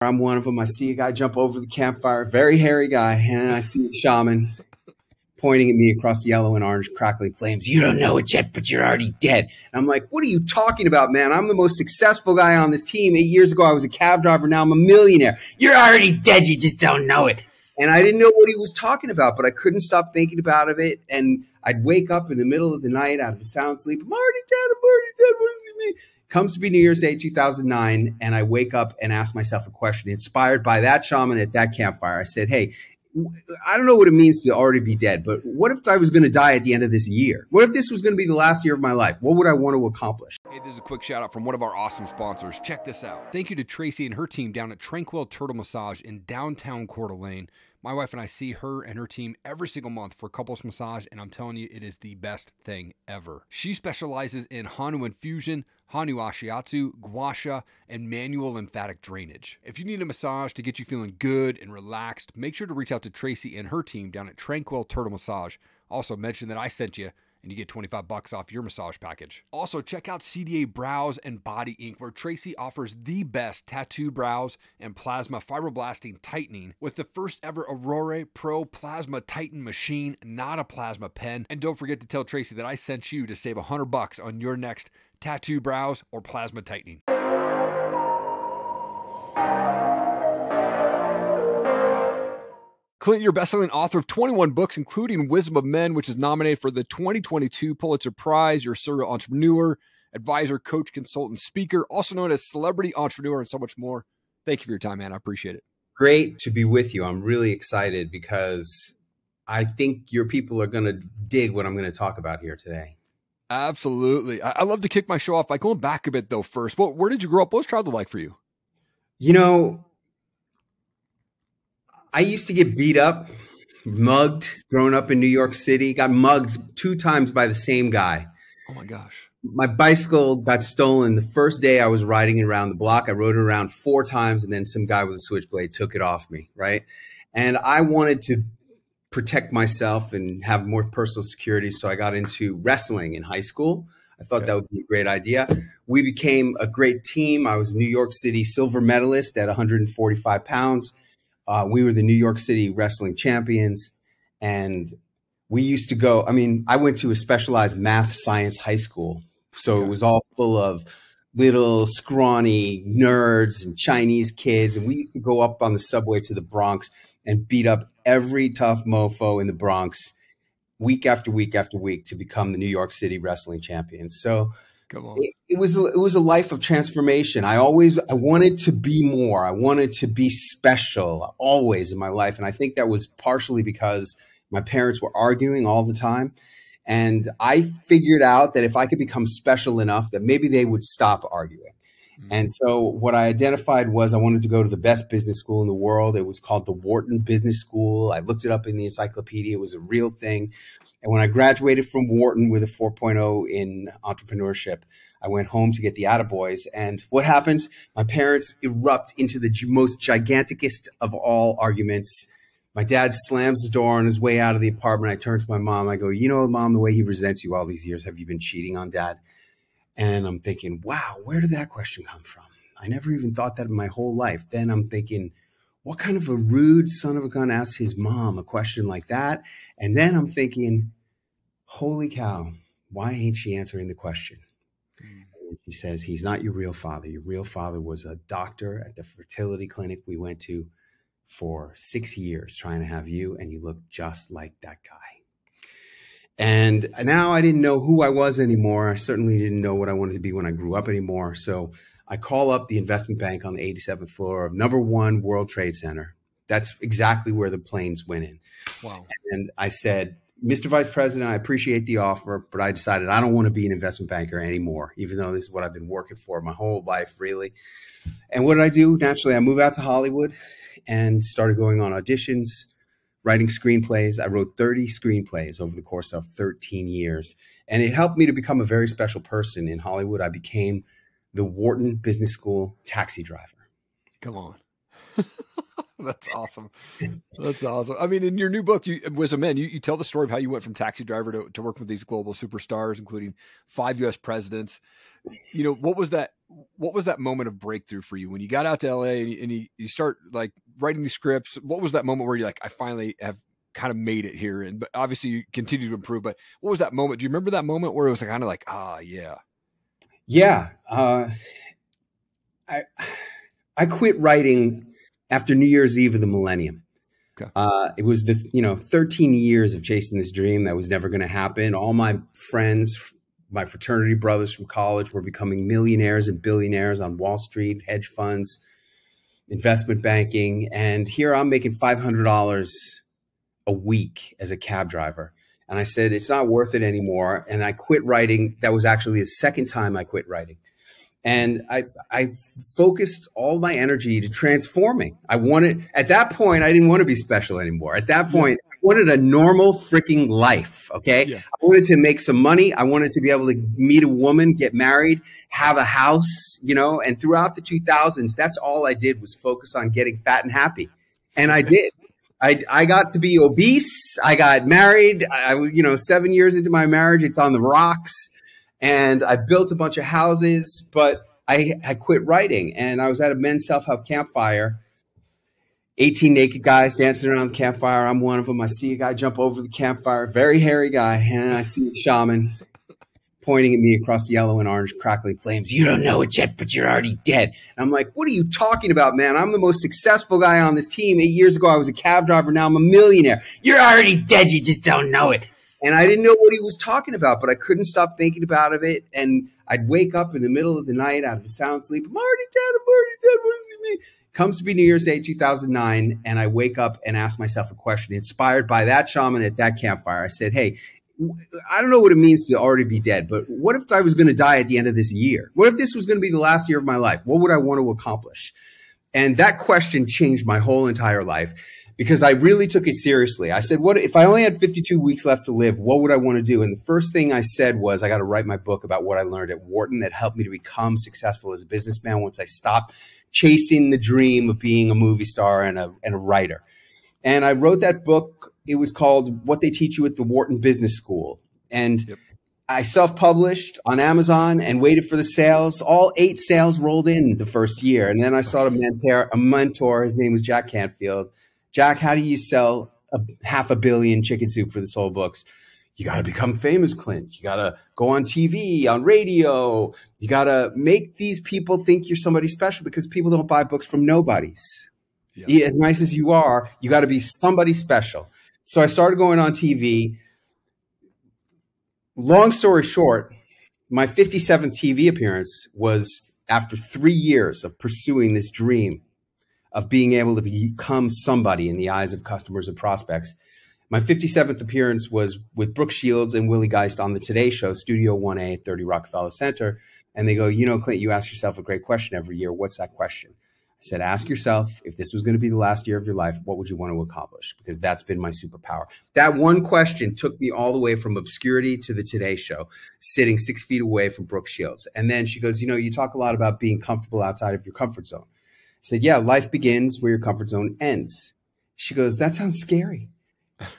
I'm one of them. I see a guy jump over the campfire, very hairy guy, and I see a shaman pointing at me across the yellow and orange crackling flames. You don't know it yet, but you're already dead. And I'm like, what are you talking about, man? I'm the most successful guy on this team. 8 years ago, I was a cab driver. Now I'm a millionaire. You're already dead. You just don't know it. And I didn't know what he was talking about, but I couldn't stop thinking about it. And I'd wake up in the middle of the night out of a sound sleep. I'm already dead. I'm already dead. What does it mean? Comes to be New Year's Day, 2009, and I wake up and ask myself a question inspired by that shaman at that campfire. I said, hey, I don't know what it means to already be dead, but what if I was going to die at the end of this year? What if this was going to be the last year of my life? What would I want to accomplish? Hey, this is a quick shout out from one of our awesome sponsors. Check this out. Thank you to Tracy and her team down at Tranquil Turtle Massage in downtown Coeur d'Alene. My wife and I see her and her team every single month for couples massage, and I'm telling you, it is the best thing ever. She specializes in Hanu infusion, Hanu Ashiatsu, Gua Sha, and manual lymphatic drainage. If you need a massage to get you feeling good and relaxed, make sure to reach out to Tracy and her team down at Tranquil Turtle Massage. Also mention that I sent you, and you get 25 bucks off your massage package. Also, check out CDA Brows and Body Ink, where Tracy offers the best tattoo brows and plasma fibroblasting tightening with the first ever Aurora Pro Plasma Tighten machine, not a plasma pen. And don't forget to tell Tracy that I sent you to save 100 bucks on your next tattoo brows or plasma tightening. Clint, you're best-selling author of 21 books, including Wisdom of Men, which is nominated for the 2022 Pulitzer Prize. You're a serial entrepreneur, advisor, coach, consultant, speaker, also known as celebrity entrepreneur, and so much more. Thank you for your time, man. I appreciate it. Great to be with you. I'm really excited because I think your people are going to dig what I'm going to talk about here today. Absolutely. I love to kick my show off by going back a bit, though, first. Where did you grow up? What was childhood like for you? You know, I used to get beat up, mugged, growing up in New York City, got mugged 2 times by the same guy. Oh my gosh. My bicycle got stolen the first day I was riding it around the block. I rode it around 4 times, and then some guy with a switchblade took it off me, right? And I wanted to protect myself and have more personal security, so I got into wrestling in high school. I thought that would be a great idea. We became a great team. I was a New York City silver medalist at 145 pounds. We were the New York City wrestling champions, and we used to go, I mean, I went to a specialized math science high school. So it was all full of little scrawny nerds and Chinese kids. And we used to go up on the subway to the Bronx and beat up every tough mofo in the Bronx week after week after week to become the New York City wrestling champions. So it was a life of transformation. I wanted to be more. I wanted to be special always in my life. And I think that was partially because my parents were arguing all the time. And I figured out that if I could become special enough, that maybe they would stop arguing. And so what I identified was I wanted to go to the best business school in the world. It was called the Wharton Business School. I looked it up in the encyclopedia. It was a real thing. And when I graduated from Wharton with a 4.0 in entrepreneurship, I went home to get the attaboys. And what happens? My parents erupt into the most giganticest of all arguments. My dad slams the door on his way out of the apartment. I turn to my mom. I go, you know, Mom, the way he resents you all these years, have you been cheating on Dad? And I'm thinking, wow, where did that question come from? I never even thought that in my whole life. Then I'm thinking, what kind of a rude son of a gun asks his mom a question like that? And then I'm thinking, holy cow, why ain't she answering the question? And she says, he's not your real father. Your real father was a doctor at the fertility clinic we went to for 6 years trying to have you, and you look just like that guy. And now I didn't know who I was anymore. I certainly didn't know what I wanted to be when I grew up anymore. So I call up the investment bank on the 87th floor of #1 World Trade Center. That's exactly where the planes went in. Wow. And I said, Mr. Vice President, I appreciate the offer, but I decided I don't want to be an investment banker anymore, even though this is what I've been working for my whole life, really. And what did I do? Naturally, I moved out to Hollywood and started going on auditions, writing screenplays. I wrote 30 screenplays over the course of 13 years. And it helped me to become a very special person in Hollywood. I became the Wharton Business School taxi driver. Come on. That's awesome. That's awesome. I mean, in your new book, Wisdom Men, you tell the story of how you went from taxi driver to work with these global superstars, including 5 U.S. presidents. You know, what was that moment of breakthrough for you when you got out to LA and you start like writing these scripts? What was that moment where you're like, I finally have kind of made it here? And but obviously you continue to improve, but what was that moment? Do you remember that moment where it was kind of like, yeah. Yeah. I quit writing after New Year's Eve of the millennium. Okay. It was 13 years of chasing this dream that was never going to happen. All my friends, my fraternity brothers from college were becoming millionaires and billionaires on Wall Street, hedge funds, investment banking. And here I'm making $500 a week as a cab driver. And I said, it's not worth it anymore. And I quit writing. That was actually the second time I quit writing. And I focused all my energy to transforming. At that point, I didn't want to be special anymore. At that point, I wanted a normal freaking life. Okay. Yeah. I wanted to make some money. I wanted to be able to meet a woman, get married, have a house, and throughout the 2000s, that's all I did was focus on getting fat and happy. And I did. I got to be obese. I got married. I was, 7 years into my marriage. It's on the rocks. And I built a bunch of houses, but I quit writing. And I was at a men's self-help campfire, 18 naked guys dancing around the campfire. I'm one of them. I see a guy jump over the campfire, very hairy guy. And I see the shaman pointing at me across the yellow and orange crackling flames. You don't know it yet, but you're already dead. And I'm like, what are you talking about, man? I'm the most successful guy on this team. 8 years ago, I was a cab driver. Now I'm a millionaire. You're already dead. You just don't know it. And I didn't know what he was talking about, but I couldn't stop thinking about it. And I'd wake up in the middle of the night out of a sound sleep. I'm already dead. What does it mean? Comes to be New Year's Day, 2009. And I wake up and ask myself a question inspired by that shaman at that campfire. I said, hey, I don't know what it means to already be dead, but what if I was going to die at the end of this year? What if this was going to be the last year of my life? What would I want to accomplish? And that question changed my whole entire life. Because I really took it seriously. I said, what if I only had 52 weeks left to live? What would I want to do? And the first thing I said was, I got to write my book about what I learned at Wharton that helped me to become successful as a businessman once I stopped chasing the dream of being a movie star and a writer. And I wrote that book. It was called What They Teach You at the Wharton Business School. And I self-published on Amazon and waited for the sales. All 8 sales rolled in the first year. And then I saw a mentor. His name was Jack Canfield. Jack, how do you sell $500 million chicken soup for the soul books? You got to become famous, Clint. You got to go on TV, on radio. You got to make these people think you're somebody special because people don't buy books from nobodies. Yeah. As nice as you are, you got to be somebody special. So I started going on TV. Long story short, my 57th TV appearance was after 3 years of pursuing this dream of being able to become somebody in the eyes of customers and prospects. My 57th appearance was with Brooke Shields and Willie Geist on the Today Show, Studio 1A at 30 Rockefeller Center. And they go, Clint, you ask yourself a great question every year. What's that question? I said, ask yourself, if this was going to be the last year of your life, what would you want to accomplish? Because that's been my superpower. That one question took me all the way from obscurity to the Today Show, sitting 6 feet away from Brooke Shields. And then she goes, you talk a lot about being comfortable outside of your comfort zone. I said, yeah, life begins where your comfort zone ends. She goes, that sounds scary.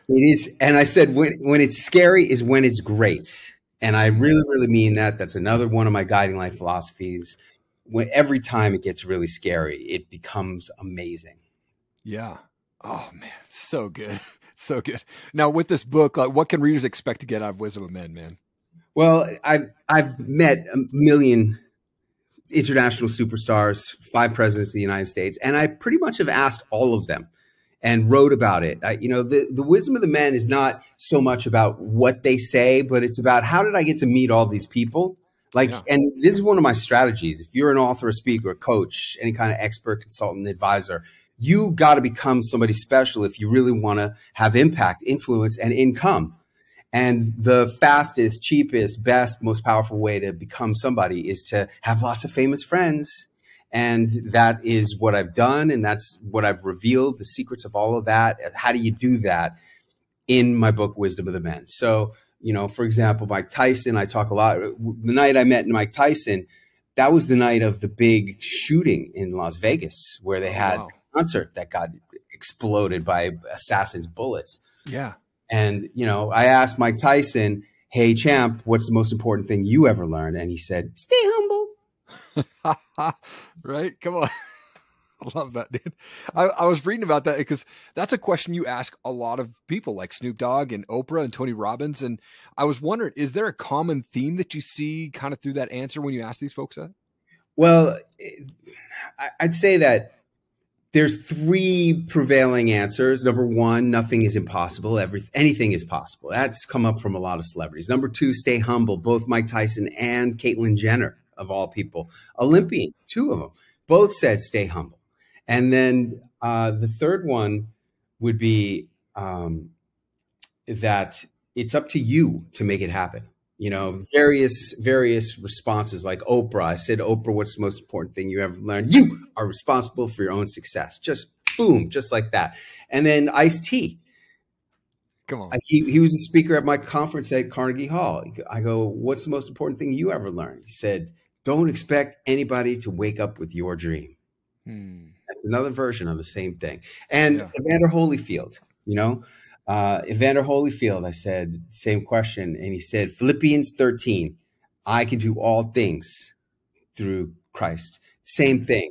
It is. And I said, when it's scary is when it's great. And I really, really mean that. That's another one of my guiding life philosophies. When every time it gets really scary, it becomes amazing. Yeah. Oh man, so good. So good. Now with this book, what can readers expect to get out of Wisdom of Men, man? Well, I've met a million international superstars, 5 presidents of the United States. And I pretty much have asked all of them and wrote about it. The Wisdom of the Men is not so much about what they say, but it's about how did I get to meet all these people? And this is one of my strategies. If you're an author, a speaker, a coach, any kind of expert, consultant, advisor, you got to become somebody special if you really want to have impact, influence, and income. And the fastest, cheapest, best, most powerful way to become somebody is to have lots of famous friends. And that is what I've done. And that's what I've revealed, the secrets of all of that. How do you do that in my book, Wisdom of the Men? So, for example, Mike Tyson, I talk a lot. The night I met Mike Tyson, that was the night of the big shooting in Las Vegas where they had concert that got exploded by assassins' bullets. Yeah. And, you know, I asked Mike Tyson, hey, champ, what's the most important thing you ever learned? And he said, stay humble. Right? Come on. I love that, dude. I was reading about that because that's a question you ask a lot of people like Snoop Dogg and Oprah and Tony Robbins. And I was wondering, is there a common theme that you see kind of through that answer when you ask these folks that? Well, I'd say that there's three prevailing answers. Number one, nothing is impossible. Anything is possible. That's come up from a lot of celebrities. Number two, stay humble. Both Mike Tyson and Caitlyn Jenner, of all people, Olympians, two of them, both said stay humble. And then the third one would be that it's up to you to make it happen. You know, various responses like Oprah. I said, Oprah, what's the most important thing you ever learned? You are responsible for your own success. Just boom, just like that. And then Ice-T. Come on. He was a speaker at my conference at Carnegie Hall. I go, what's the most important thing you ever learned? He said, don't expect anybody to wake up with your dream. That's another version of the same thing. And Evander Holyfield, you know, Evander Holyfield, I said, same question. And he said, Philippians 13, I can do all things through Christ. Same thing.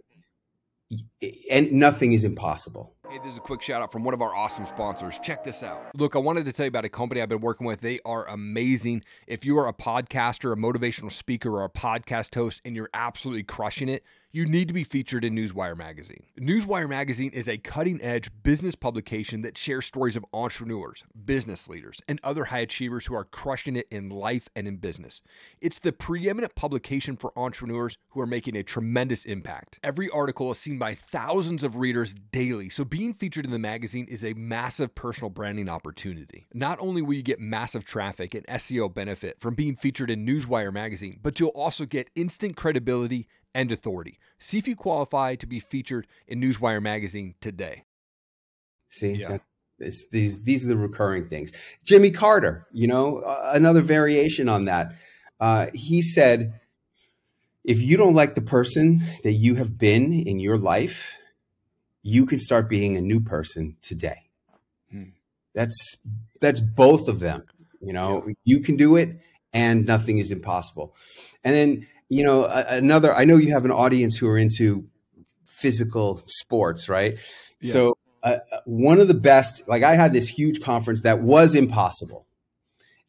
And nothing is impossible. Hey, this is a quick shout out from one of our awesome sponsors. Check this out. Look, I wanted to tell you about a company I've been working with. They are amazing. If you are a podcaster, a motivational speaker, or a podcast host, and you're absolutely crushing it, you need to be featured in Newswire Magazine. Newswire Magazine is a cutting-edge business publication that shares stories of entrepreneurs, business leaders, and other high achievers who are crushing it in life and in business. It's the preeminent publication for entrepreneurs who are making a tremendous impact. Every article is seen by thousands of readers daily, so being featured in the magazine is a massive personal branding opportunity. Not only will you get massive traffic and SEO benefit from being featured in Newswire Magazine, but you'll also get instant credibility and authority. See if you qualify to be featured in Newswire Magazine today. See, these are the recurring things. Jimmy Carter, you know, another variation on that. He said, if you don't like the person that you have been in your life, you can start being a new person today. That's both of them. You know, you can do it and nothing is impossible. And then, you know, I know you have an audience who are into physical sports, right? Yeah. So one of the best, like I had this huge conference that was impossible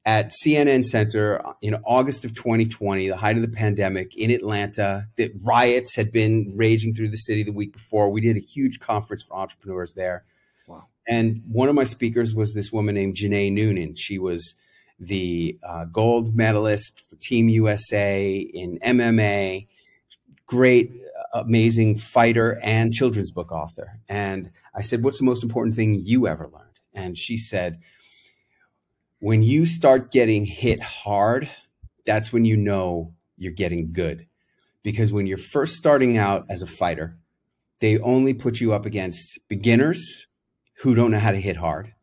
at CNN Center in August of 2020, the height of the pandemic in Atlanta. The riots had been raging through the city the week before. We did a huge conference for entrepreneurs there. Wow. And one of my speakers was this woman named Janae Noonan. She was the gold medalist for Team USA in MMA, great, amazing fighter and children's book author. And I said, what's the most important thing you ever learned? And she said, when you start getting hit hard, that's when you know you're getting good. Because when you're first starting out as a fighter, they only put you up against beginners who don't know how to hit hard.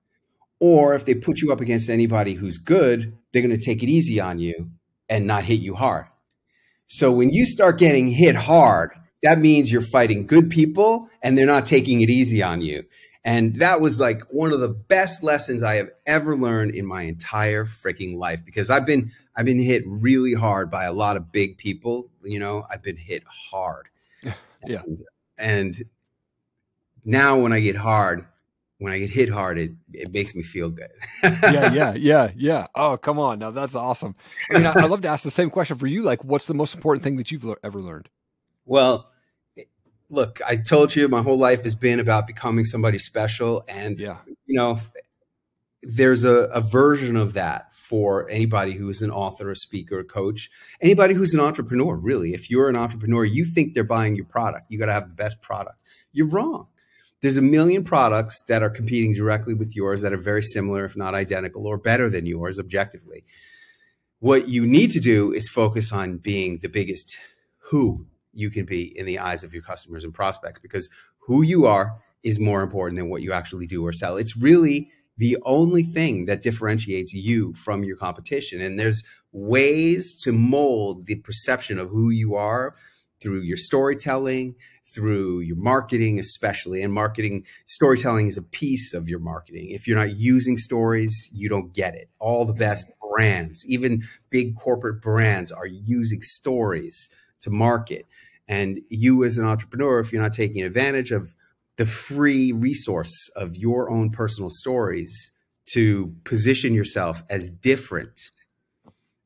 Or if they put you up against anybody who's good, they're going to take it easy on you and not hit you hard. So when you start getting hit hard, that means you're fighting good people and they're not taking it easy on you. And that was like one of the best lessons I have ever learned in my entire freaking life, because I've been hit really hard by a lot of big people. You know, I've been hit hard. Yeah. And now when I get hit hard, it makes me feel good. Yeah. Oh, come on. Now that's awesome. I mean, I'd love to ask the same question for you. Like, what's the most important thing that you've ever learned? Well, look, I told you my whole life has been about becoming somebody special. And, you know, there's a version of that for anybody who is an author, a speaker, a coach, anybody who's an entrepreneur, really. If you're an entrepreneur, you think they're buying your product. You got to have the best product. You're wrong. There's a million products that are competing directly with yours that are very similar, if not identical, or better than yours objectively. What you need to do is focus on being the biggest who you can be in the eyes of your customers and prospects, because who you are is more important than what you actually do or sell. It's really the only thing that differentiates you from your competition. And there's ways to mold the perception of who you are through your storytelling, through your marketing, especially. And marketing, storytelling is a piece of your marketing. If you're not using stories, you don't get it. All the best brands, even big corporate brands, are using stories to market. And you as an entrepreneur, if you're not taking advantage of the free resource of your own personal stories to position yourself as different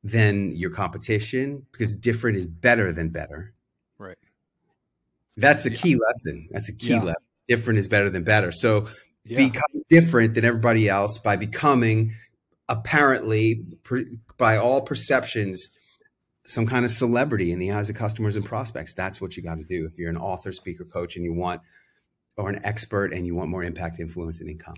than your competition, because different is better than better. Right. That's a key lesson. That's a key lesson. Different is better than better. So become different than everybody else by becoming, apparently, by all perceptions, some kind of celebrity in the eyes of customers and prospects. That's what you got to do if you're an author, speaker, coach, and you want, or an expert, and you want more impact, influence, and income.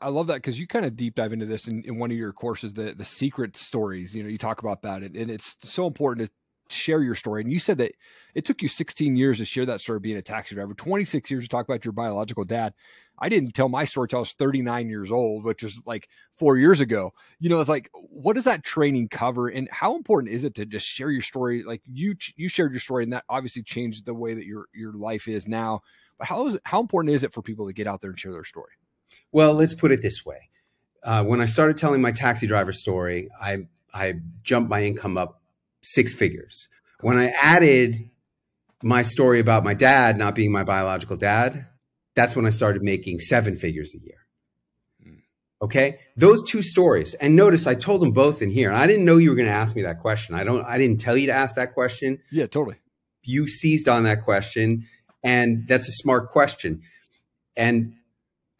I love that, because you kind of deep dive into this in one of your courses, the secret stories. You know, you talk about that, and it's so important to share your story. And you said that it took you 16 years to share that story being a taxi driver, 26 years to talk about your biological dad. I didn't tell my story till I was 39 years old, which is like 4 years ago. You know, it's like, what does that training cover, and how important is it to just share your story? Like you shared your story, and that obviously changed the way that your life is now. But how important is it for people to get out there and share their story? Well, let's put it this way. When I started telling my taxi driver story, I jumped my income up 6 figures. When I added my story about my dad not being my biological dad, that's when I started making 7 figures a year. Okay. Those 2 stories. And notice I told them both in here. And I didn't know you were going to ask me that question. I didn't tell you to ask that question. Yeah, totally. You seized on that question, and that's a smart question. And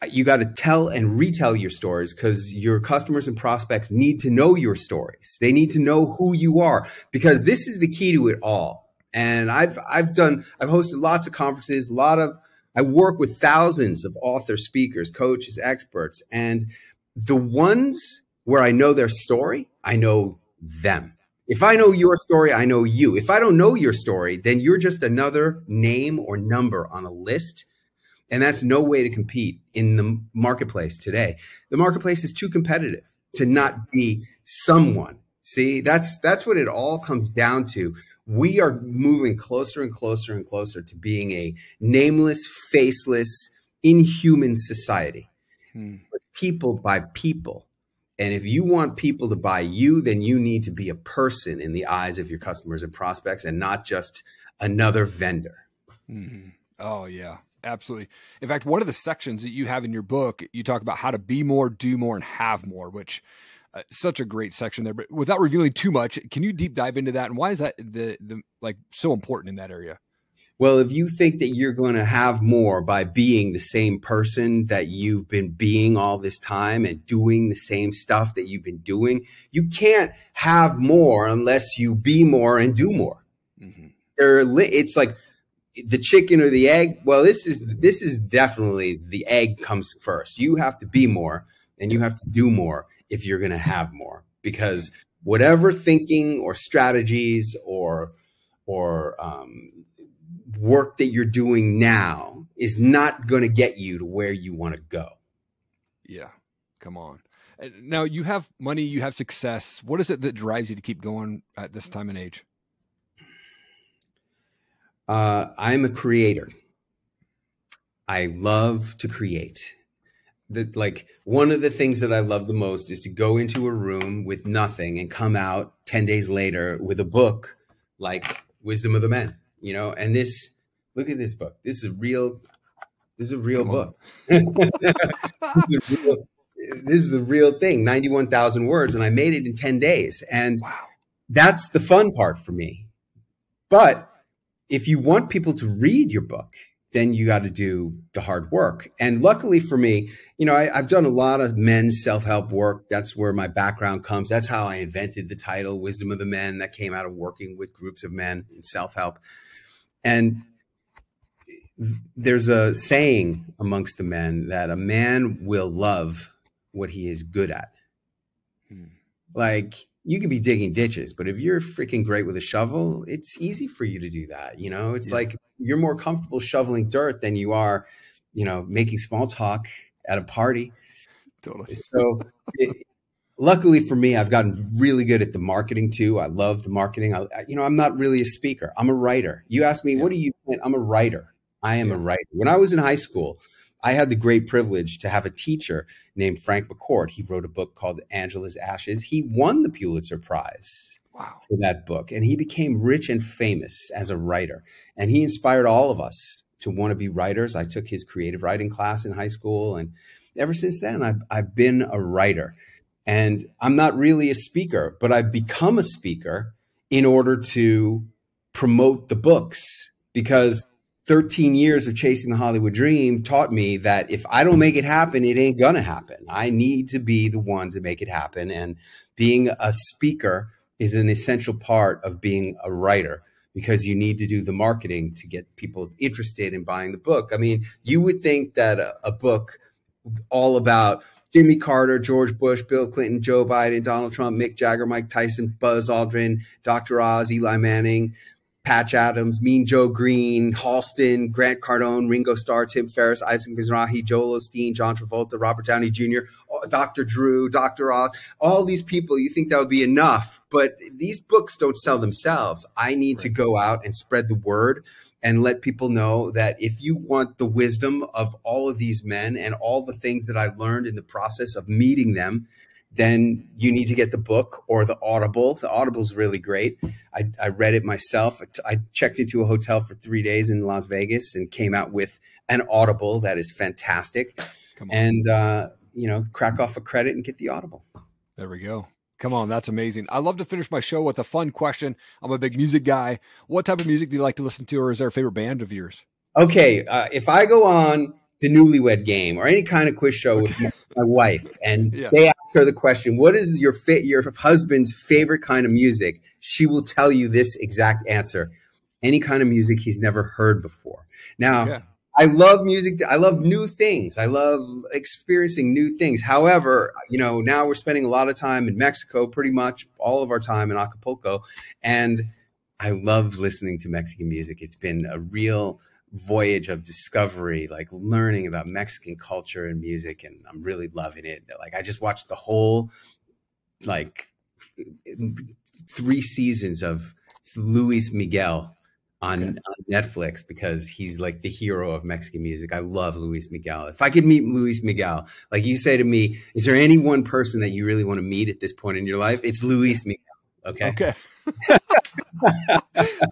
you got to tell and retell your stories, because your customers and prospects need to know your stories. They need to know who you are, because this is the key to it all. And I've hosted lots of conferences, I work with thousands of authors, speakers, coaches, experts, and the ones where I know their story, I know them. If I know your story, I know you. If I don't know your story, then you're just another name or number on a list. And that's no way to compete in the marketplace today. The marketplace is too competitive to not be someone. See, that's what it all comes down to. We are moving closer and closer and closer to being a nameless, faceless, inhuman society. People buy people. And if you want people to buy you, then you need to be a person in the eyes of your customers and prospects, and not just another vendor. Mm-hmm. Oh, yeah. Absolutely. In fact, one of the sections that you have in your book, you talk about how to be more, do more, and have more, which such a great section there. But without revealing too much, can you deep dive into that? And why is that so important in that area? Well, if you think that you're going to have more by being the same person that you've been being all this time and doing the same stuff that you've been doing, you can't have more unless you be more and do more. Mm-hmm. It's like the chicken or the egg. Well, this is definitely the egg comes first. You have to be more and you have to do more if you're going to have more, because whatever thinking or strategies or work that you're doing now is not going to get you to where you want to go. Yeah. Come on. Now you have money, you have success. What is it that drives you to keep going at this time and age? I'm a creator. I love to create. One of the things that I love the most is to go into a room with nothing and come out 10 days later with a book like Wisdom of the Men, and look at this book. This is a real book. This is a real thing, 91,000 words. And I made it in 10 days. And wow, that's the fun part for me. But if you want people to read your book, then you got to do the hard work. And luckily for me, I've done a lot of men's self-help work. That's where my background comes. That's how I invented the title Wisdom of the Men. That came out of working with groups of men in self-help. And there's a saying amongst the men that a man will love what he is good at. Like, you could be digging ditches, but if you're freaking great with a shovel, it's easy for you to do that. It's like you're more comfortable shoveling dirt than you are, making small talk at a party. Totally. So luckily for me, I've gotten really good at the marketing too. I love the marketing. I'm not really a speaker. I'm a writer. You ask me, what do you think? I'm a writer. I am a writer. When I was in high school, I had the great privilege to have a teacher named Frank McCord. He wrote a book called Angela's Ashes. He won the Pulitzer Prize for that book, and he became rich and famous as a writer. And he inspired all of us to want to be writers. I took his creative writing class in high school, and ever since then, I've been a writer. And I'm not really a speaker, but I've become a speaker in order to promote the books, because 13 years of chasing the Hollywood dream taught me that if I don't make it happen, it ain't gonna happen. I need to be the one to make it happen. And being a speaker is an essential part of being a writer, because you need to do the marketing to get people interested in buying the book. I mean, you would think that a book all about Jimmy Carter, George Bush, Bill Clinton, Joe Biden, Donald Trump, Mick Jagger, Mike Tyson, Buzz Aldrin, Dr. Oz, Eli Manning, Patch Adams, Mean Joe Green, Halston, Grant Cardone, Ringo Starr, Tim Ferriss, Isaac Mizrahi, Joel Osteen, John Travolta, Robert Downey Jr., Dr. Drew, Dr. Oz, all these people, you think that would be enough, but these books don't sell themselves. I need to go out and spread the word and let people know that if you want the wisdom of all of these men and all the things that I've learned in the process of meeting them, then you need to get the book or the Audible. The Audible is really great. I read it myself. I checked into a hotel for 3 days in Las Vegas and came out with an Audible that is fantastic. And, crack off a credit and get the Audible. There we go. Come on, that's amazing. I love to finish my show with a fun question. I'm a big music guy. What type of music do you like to listen to, or is there a favorite band of yours? Okay, if I go on the Newlywed Game or any kind of quiz show with my wife, and they ask her the question, what is your husband's favorite kind of music? She will tell you this exact answer. Any kind of music he's never heard before. Now, I love music. I love new things. I love experiencing new things. However, now we're spending a lot of time in Mexico, pretty much all of our time in Acapulco. And I love listening to Mexican music. It's been a real voyage of discovery, like learning about Mexican culture and music. And I'm really loving it. Like, I just watched the whole, 3 seasons of Luis Miguel on Netflix, because he's like the hero of Mexican music. I love Luis Miguel. If I could meet Luis Miguel, like you say to me, is there any one person that you really want to meet at this point in your life? It's Luis Miguel. Okay.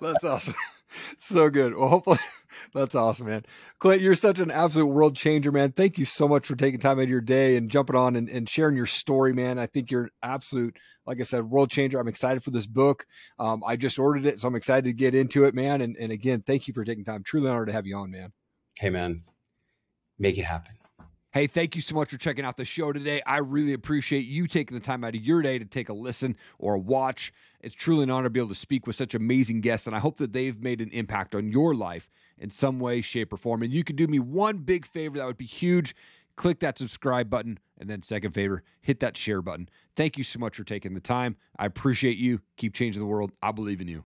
That's awesome. So good. Well, hopefully that's awesome, man. Clint, you're such an absolute world changer, man. Thank you so much for taking time out of your day and jumping on and sharing your story, man. I think you're an absolute, like I said, world changer. I'm excited for this book. I just ordered it, so I'm excited to get into it, man. And again, thank you for taking time. Truly honored to have you on, man. Hey, man, make it happen. Hey, thank you so much for checking out the show today. I really appreciate you taking the time out of your day to take a listen or a watch. It's truly an honor to be able to speak with such amazing guests, and I hope that they've made an impact on your life in some way, shape, or form. And you could do me one big favor that would be huge. Click that subscribe button, and then second favor, hit that share button. Thank you so much for taking the time. I appreciate you. Keep changing the world. I believe in you.